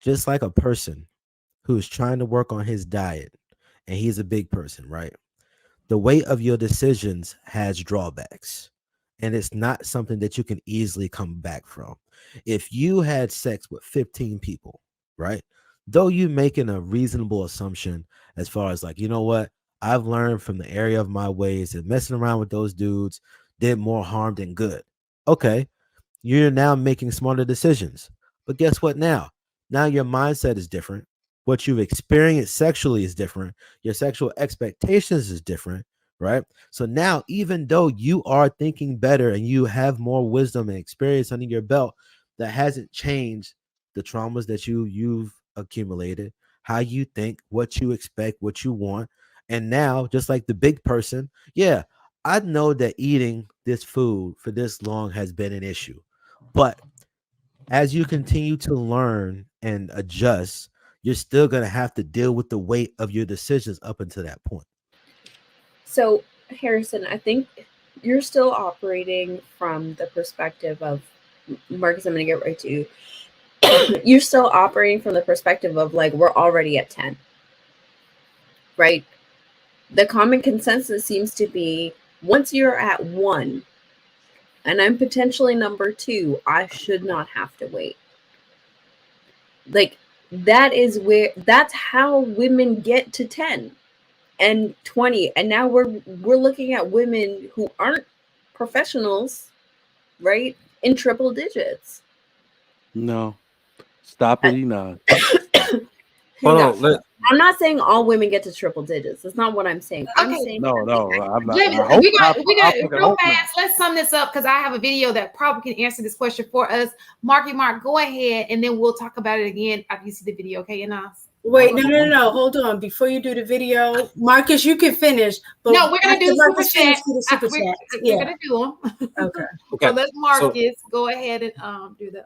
just like a person who's trying to work on his diet, and he's a big person, right? The weight of your decisions has drawbacks, and it's not something that you can easily come back from. If you had sex with 15 people, right? Though you making a reasonable assumption as far as like, you know what? I've learned from the area of my ways that messing around with those dudes did more harm than good. Okay, you're now making smarter decisions. But guess what now? Now your mindset is different. What you've experienced sexually is different. Your sexual expectations is different, right? So now, even though you are thinking better and you have more wisdom and experience under your belt, that hasn't changed the traumas that you've accumulated, how you think, what you expect, what you want. And now, just like the big person, yeah, I know that eating this food for this long has been an issue. But as you continue to learn and adjust, you're still going to have to deal with the weight of your decisions up until that point. So, Harrison, I think you're still operating from the perspective of Marcus. I'm going to get right to you. You're still operating from the perspective of like, we're already at 10, right? The common consensus seems to be once you're at 1 and I'm potentially number 2, I should not have to wait. Like, that's how women get to 10 and 20. And now we're looking at women who aren't professionals, right? In triple digits. No. Stop it, Enoch. Hold on. I'm not saying all women get to triple digits. That's not what I'm saying. Okay. I'm saying No, I'm not. We got real fast. Let's sum this up because I have a video that probably can answer this question for us. Mark, go ahead, and then we'll talk about it again after you see the video. Okay, Anas? Wait, no. Hold on. Before you do the video, Marcus, you can finish. But no, we're gonna do super chat. We're gonna do them. Okay. So let's Marcus go ahead and do the.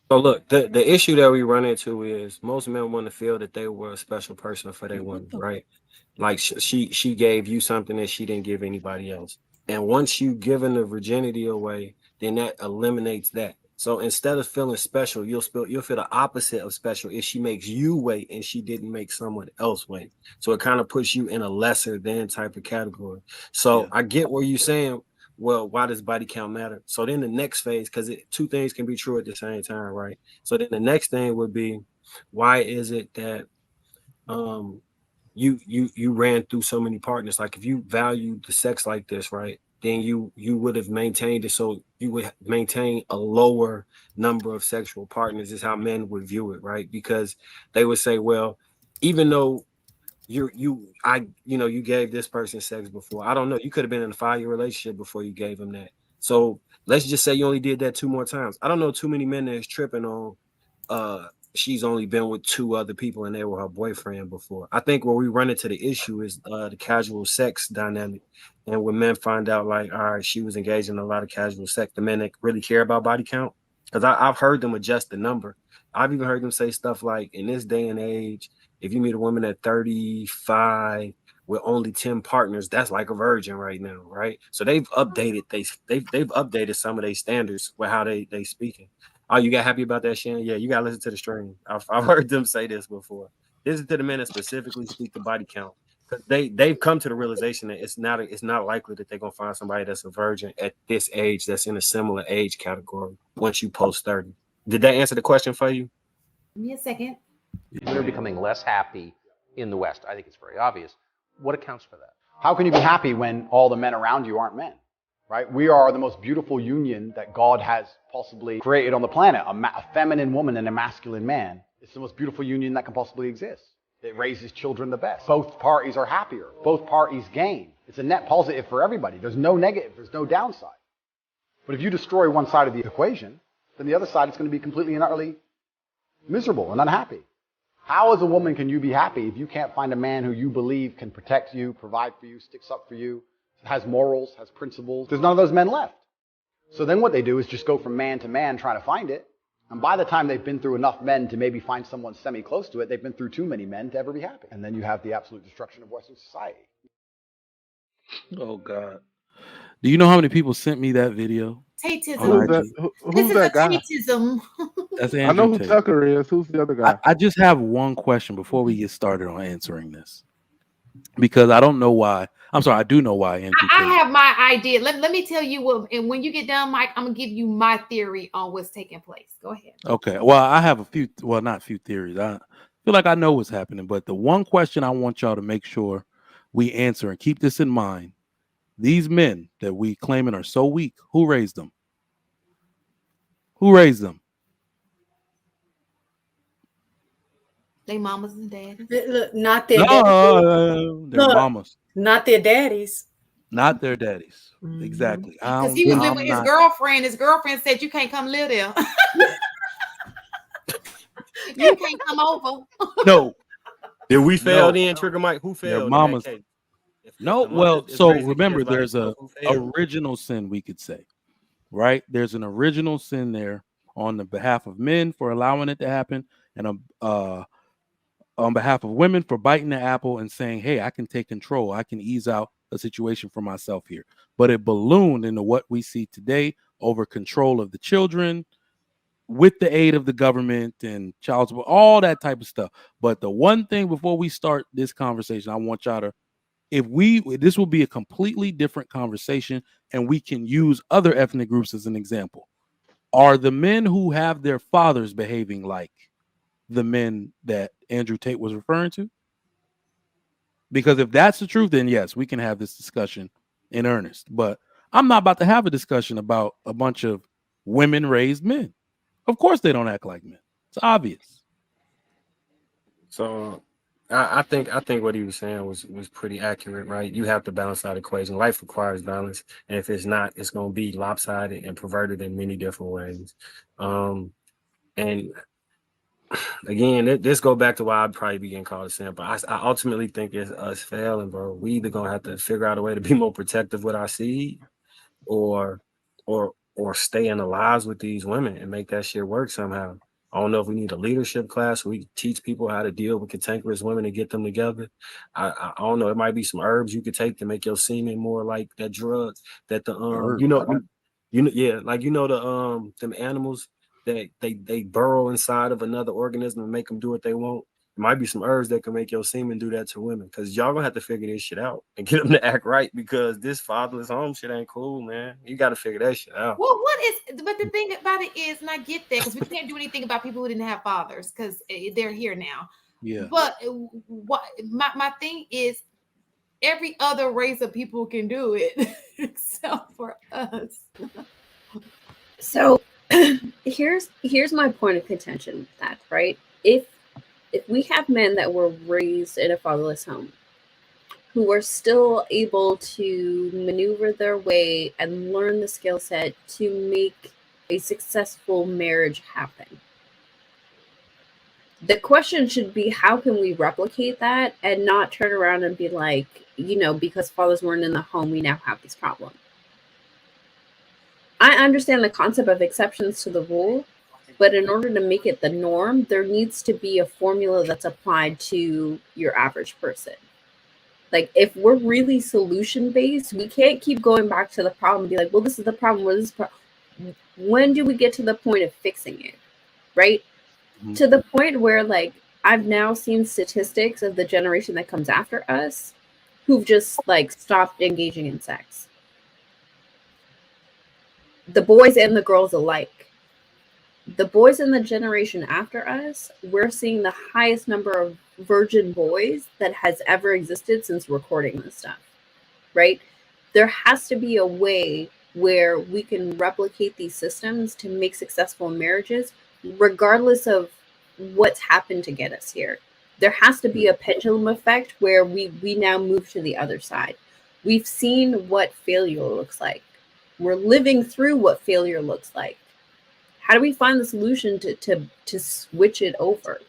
So look, the issue that we run into is most men want to feel that they were a special person for their woman, right? Like she gave you something that she didn't give anybody else. And once you given the virginity away, then that eliminates that. So instead of feeling special, you'll feel the opposite of special if she makes you wait and she didn't make someone else wait. So it kind of puts you in a lesser than type of category. So I get what you're saying. Well, why does body count matter? So then the next phase, because two things can be true at the same time, right? So then the next thing would be, why is it that you ran through so many partners? Like if you valued the sex like this, right, then you would have maintained it. So you would maintain a lower number of sexual partners is how men would view it, right? Because they would say, well, even though you gave this person sex before. I don't know. You could have been in a 5-year relationship before you gave him that. So let's just say you only did that 2 more times. I don't know too many men that's tripping on she's only been with 2 other people and they were her boyfriend before. I think where we run into the issue is the casual sex dynamic. And when men find out like, all right, she was engaged in a lot of casual sex, the men that really care about body count. Because I've heard them adjust the number. I've even heard them say stuff like, in this day and age, if you meet a woman at 35 with only 10 partners, that's like a virgin right now, right? So they've updated they've updated some of their standards with how they speaking. Oh, you got happy about that, Shannon? Yeah, you got to listen to the stream. I've heard them say this before. Listen to the men that specifically speak to body count. They've come to the realization that it's not likely that they're gonna find somebody that's a virgin at this age that's in a similar age category once you post 30. Did that answer the question for you? Give me a second. We're becoming less happy in the West. I think it's very obvious. What accounts for that? How can you be happy when all the men around you aren't men? Right? We are the most beautiful union that God has possibly created on the planet. A feminine woman and a masculine man. It's the most beautiful union that can possibly exist. It raises children the best. Both parties are happier. Both parties gain. It's a net positive for everybody. There's no negative. There's no downside. But if you destroy one side of the equation, then the other side is going to be completely and utterly miserable and unhappy. How as a woman can you be happy if you can't find a man who you believe can protect you, provide for you, sticks up for you, has morals, has principles? There's none of those men left. So then what they do is just go from man to man trying to find it. And by the time they've been through enough men to maybe find someone semi-close to it, they've been through too many men to ever be happy. And then you have the absolute destruction of Western society. Oh, God. Do you know how many people sent me that video? Tatism. Who's This is that a guy? Tatism. That's I Andrew know who Tate. Tucker is. Who's the other guy? I just have one question before we get started on answering this, because I don't know why. I'm sorry, I do know why Andrew I Tate. have my idea. Let me tell you what, and when you get done, Mike, I'm gonna give you my theory on what's taking place. Go ahead. Okay. Well, I have a few, well, not a few theories. I feel like I know what's happening, but the one question I want y'all to make sure we answer and keep this in mind. These men that we claiming are so weak, who raised them? Who raised them? They mamas and daddies. Look, not their No, their Look. mamas, not their daddies. not their daddies. Mhm. Exactly. Because he was living with his girlfriend. His girlfriend said, "You can't come live there. You can't come over." No. Did we fail No. then, Trigger Mike? Who Their failed mamas. in that case? If No, the mother well, is so raising remember, kids by there's a herself, who failed? original sin, we could say, right? There's an original sin there on the behalf of men for allowing it to happen, and on behalf of women for biting the apple and saying, "Hey, I can take control. I can ease out a situation for myself here." But it ballooned into what we see today over control of the children, with the aid of the government and child support, all that type of stuff. But the one thing before we start this conversation, I want y'all to, this will be a completely different conversation, and we can use other ethnic groups as an example. Are the men who have their fathers behaving like the men that Andrew Tate was referring to? Because if that's the truth, then yes, we can have this discussion in earnest. But I'm not about to have a discussion about a bunch of women raised men. Of course they don't act like men. It's obvious. So I think what he was saying was pretty accurate, right? You have to balance that equation. Life requires balance, and if it's not, it's going to be lopsided and perverted in many different ways. And again, this go back to why I'd probably be getting called a simp. But I ultimately think it's us failing, bro. We either gonna have to figure out a way to be more protective with our seed, or stay in the lives with these women and make that shit work somehow. I don't know if we need a leadership class where we teach people how to deal with cantankerous women and get them together. I don't know. It might be some herbs you could take to make your semen more like that drug that the yeah, like the them animals that they burrow inside of another organism and make them do what they want. It might be some herbs that can make your semen do that to women, because y'all gonna have to figure this shit out and get them to act right, because this fatherless home shit ain't cool, man. You got to figure that shit out. Well, but the thing about it is, and I get that, because we can't do anything about people who didn't have fathers, because they're here now. Yeah. But what my thing is, every other race of people can do it except for us. So here's my point of contention with that, right? If we have men that were raised in a fatherless home who are still able to maneuver their way and learn the skill set to make a successful marriage happen, the question should be, how can we replicate that and not turn around and be like, because fathers weren't in the home, we now have this problem. I understand the concept of exceptions to the rule, but in order to make it the norm, there needs to be a formula that's applied to your average person. Like, if we're really solution-based, we can't keep going back to the problem and be like, well, this is the problem, or this is the problem. When do we get to the point of fixing it, right? Mm-hmm. To the point where, like, I've now seen statistics of the generation that comes after us who've just, like, stopped engaging in sex. The boys and the girls alike. The boys in the generation after us, we're seeing the highest number of virgin boys that has ever existed since recording this stuff, right? There has to be a way where we can replicate these systems to make successful marriages, regardless of what's happened to get us here. There has to be a pendulum effect where we now move to the other side. We've seen what failure looks like. We're living through what failure looks like. How do we find the solution to switch it over?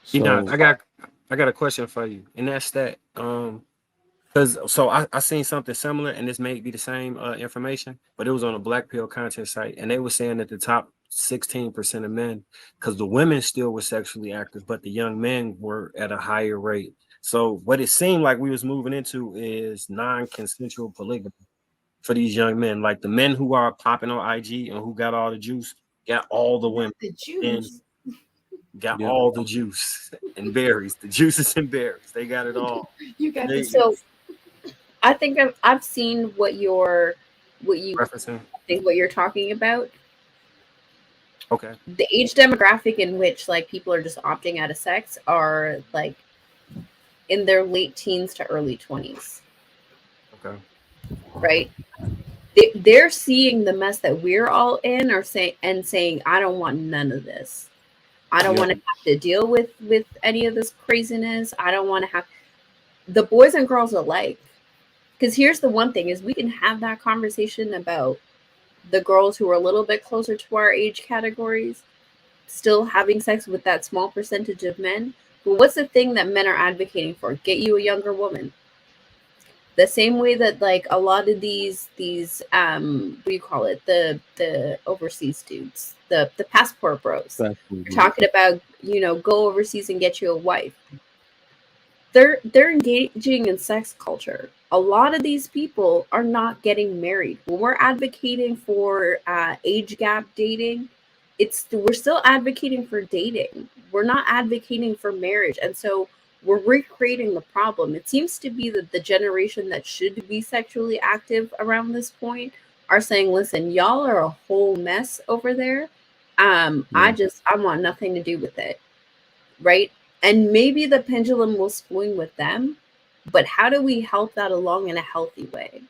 So, I got a question for you, and that's that. Because I seen something similar, and this may be the same information, but it was on a Black Pill content site, and they were saying that the top 16% of men, because the women still were sexually active, but the young men were at a higher rate. So what it seemed like we was moving into is non-consensual polygamy. for these young men. Like the men who are popping on IG and who got all the juice, got all the women. The And juice. got Yeah. all the juice and berries, the juices and berries. They got it all. You got They- the So I think I've seen what you referencing. think what you're talking about. Okay. The age demographic in which like people are just opting out of sex are like in their late teens to early 20s, Okay. right? They're seeing the mess that we're all in, or saying, I don't want none of this. I don't Yeah. want to have to deal with any of this craziness. I don't want to have the boys and girls alike. Because here's the one thing is we can have that conversation about the girls who are a little bit closer to our age categories still having sex with that small percentage of men. But what's the thing that men are advocating for? Get you a younger woman. The same way that like a lot of these what do you call it, the overseas dudes, the passport bros, That's you're talking about, go overseas and get you a wife. They're engaging in sex culture. A lot of these people are not getting married. When we're advocating for age gap dating, we're still advocating for dating. We're not advocating for marriage, and so we're recreating the problem. It seems to be that the generation that should be sexually active around this point are saying, "Listen, y'all are a whole mess over there. I want nothing to do with it." Right? And maybe the pendulum will swing with them, but how do we help that along in a healthy way?